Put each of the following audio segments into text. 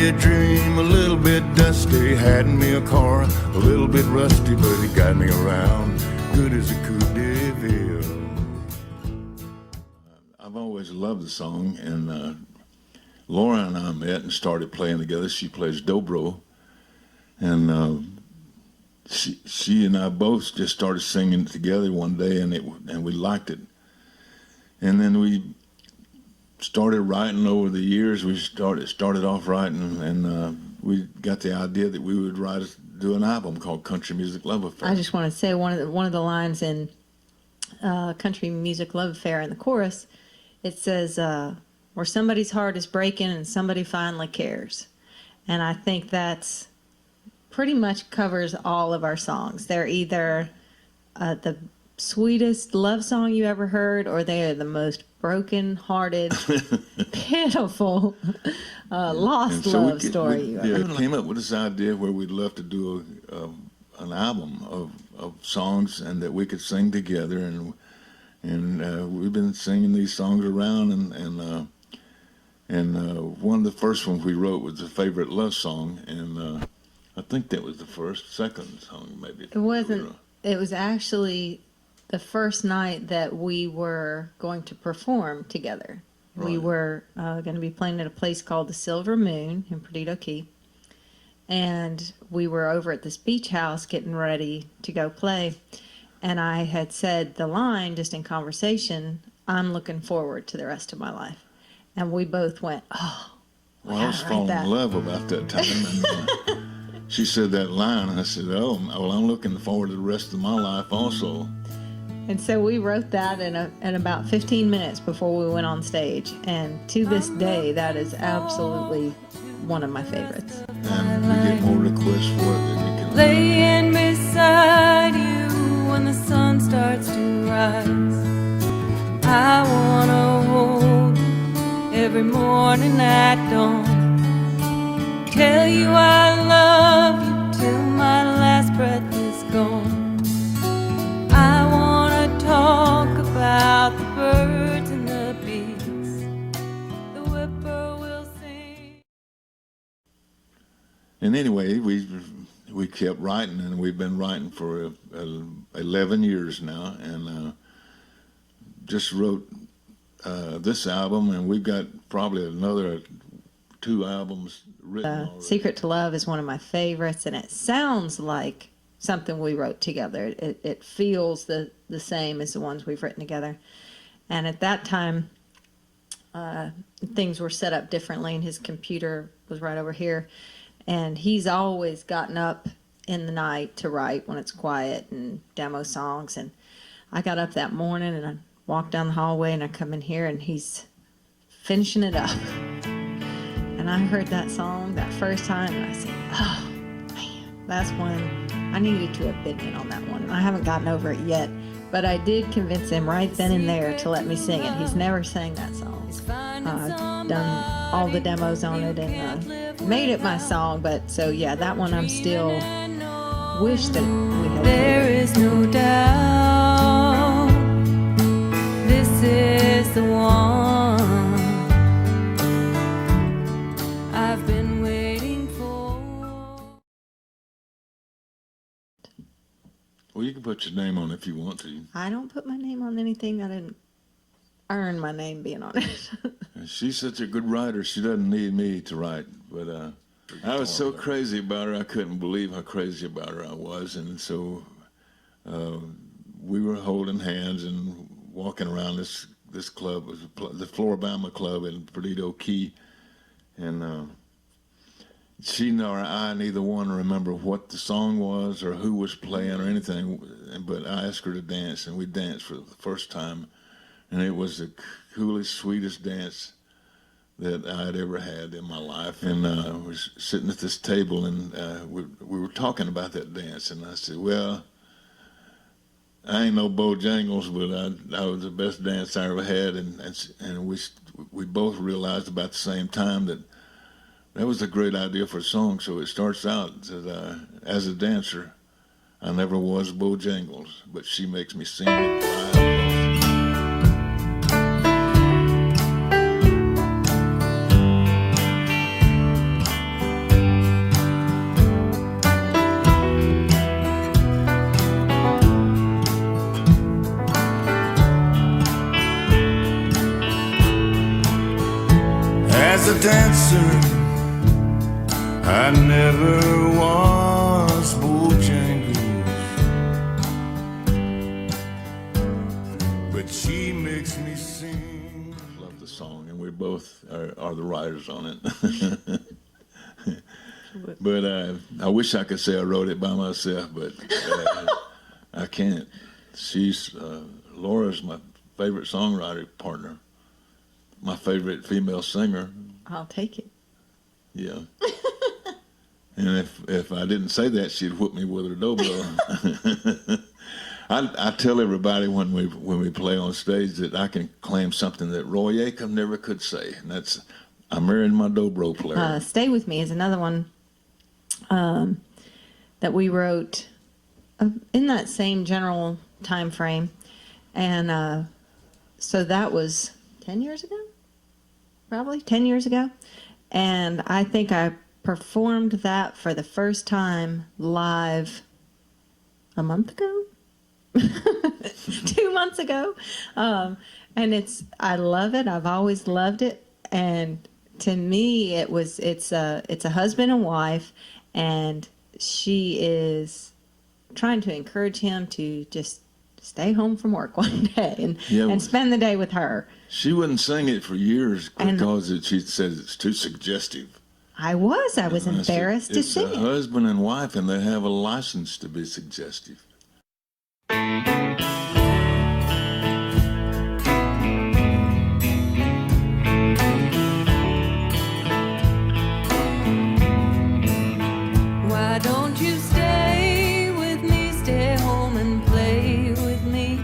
me a dream, a little bit dusty. Had me a car, a little bit rusty, but it got me around, good as a coupe de ville. I've always loved the song, and Laura and I met and started playing together. She plays dobro, and she and I both just started singing it together one day, and we liked it. And then we started writing over the years. We started off writing, and we got the idea that we would do an album called Country Music Love Affair. I just want to say one of the lines in Country Music Love Affair in the chorus, it says, where somebody's heart is breaking and somebody finally cares. And I think that's pretty much covers all of our songs. They're either the sweetest love song you ever heard, or they are the most broken-hearted, pitiful, lost love story you ever heard. We came up with this idea where we'd love to do an album of songs and that we could sing together, and we've been singing these songs around, and one of the first ones we wrote was a favorite love song, and I think that was the second song maybe. It wasn't. It was actually the first night that we were going to perform together. Right. We were going to be playing at a place called the Silver Moon in Perdido Key, and we were over at this beach house getting ready to go play, and I had said the line just in conversation, "I'm looking forward to the rest of my life," and we both went, "Oh." Well, I was falling in love about that time. And, she said that line, and I said, "Oh, well, I'm looking forward to the rest of my life also." And so we wrote that in about 15 minutes before we went on stage. And to this day, that is absolutely one of my favorites. And we get more requests for it than you can. Laying beside you when the sun starts to rise, I wanna hold you every morning at dawn. Tell you I love you till my last breath is gone. I wanna talk about the birds and the bees. The whippoorwill sing. And anyway, we kept writing, and we've been writing for 11 years now, and just wrote this album, and we've got probably another 2 albums written. Secret to Love is one of my favorites, and it sounds like something we wrote together. It feels the same as the ones we've written together. And at that time, things were set up differently, and his computer was right over here. And he's always gotten up in the night to write when it's quiet and demo songs. And I got up that morning, and I walked down the hallway, and I come in here, and he's finishing it up. And I heard that song that first time, and I said, "Oh, man, that's when I needed to have been in on that one." And I haven't gotten over it yet, but I did convince him right then and there to let me sing it. He's never sang that song. I've done all the demos on it and made it my song, but so yeah, that one I'm still wish that we had. There is no doubt this is the one I've been waiting for. Well, you can put your name on it if you want to. I don't put my name on anything. I didn't earn my name being on it. She's such a good writer. She doesn't need me to write. But I was so crazy about her. I couldn't believe how crazy about her I was. And so we were holding hands and walking around this club. It was the Floribama Club in Perdido Key. And she nor I, neither one, remember what the song was or who was playing or anything. But I asked her to dance, and we danced for the first time. And it was the coolest, sweetest dance that I had ever had in my life. And I was sitting at this table, and we were talking about that dance. And I said, "Well, I ain't no Bojangles, but that was the best dance I ever had." And we both realized about the same time that was a great idea for a song. So it starts out that as a dancer, I never was Bojangles, but she makes me sing it live. dancer. I never was Bojangles, but she makes me sing. Love the song, and we both are the writers on it. But I wish I could say I wrote it by myself, but I can't. Laura's my favorite songwriter partner, my favorite female singer. I'll take it. Yeah. And if I didn't say that, she'd whoop me with her dobro. I tell everybody when we play on stage that I can claim something that Roy Acuff never could say, and that's I'm marrying my dobro player. Stay With Me is another one that we wrote in that same general time frame. And so that was 10 years ago? Probably 10 years ago. And I think I performed that for the first time live a month ago? 2 months ago. And I love it. I've always loved it. And to me, it's a husband and wife, and she is trying to encourage him to just stay home from work one day and spend the day with her. She wouldn't sing it for years because she said it's too suggestive. I was embarrassed to sing it. It's it. a husband and wife, and they have a license to be suggestive. Why don't you stay with me, stay home and play with me?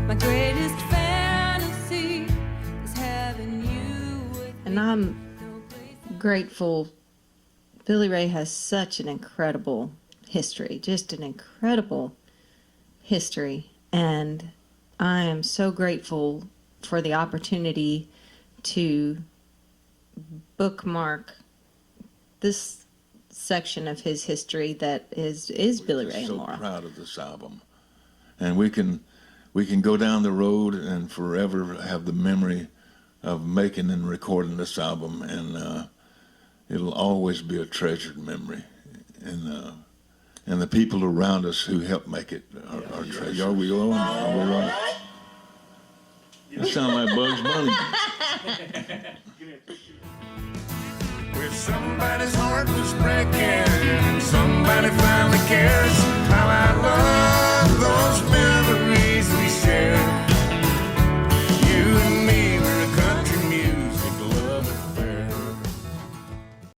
My greatest fantasy is having you with And me. I'm grateful. Billy Ray has such an incredible history, just an incredible history. And I am so grateful for the opportunity to bookmark this section of his history that is Billy Ray and So Laura. proud of this album, and we can go down the road and forever have the memory of making and recording this album, and it'll always be a treasured memory, and the people around us who helped make it are treasured. Are we on? Are we on? That sounds like Bugs Bunny. Where somebody's heart was breaking,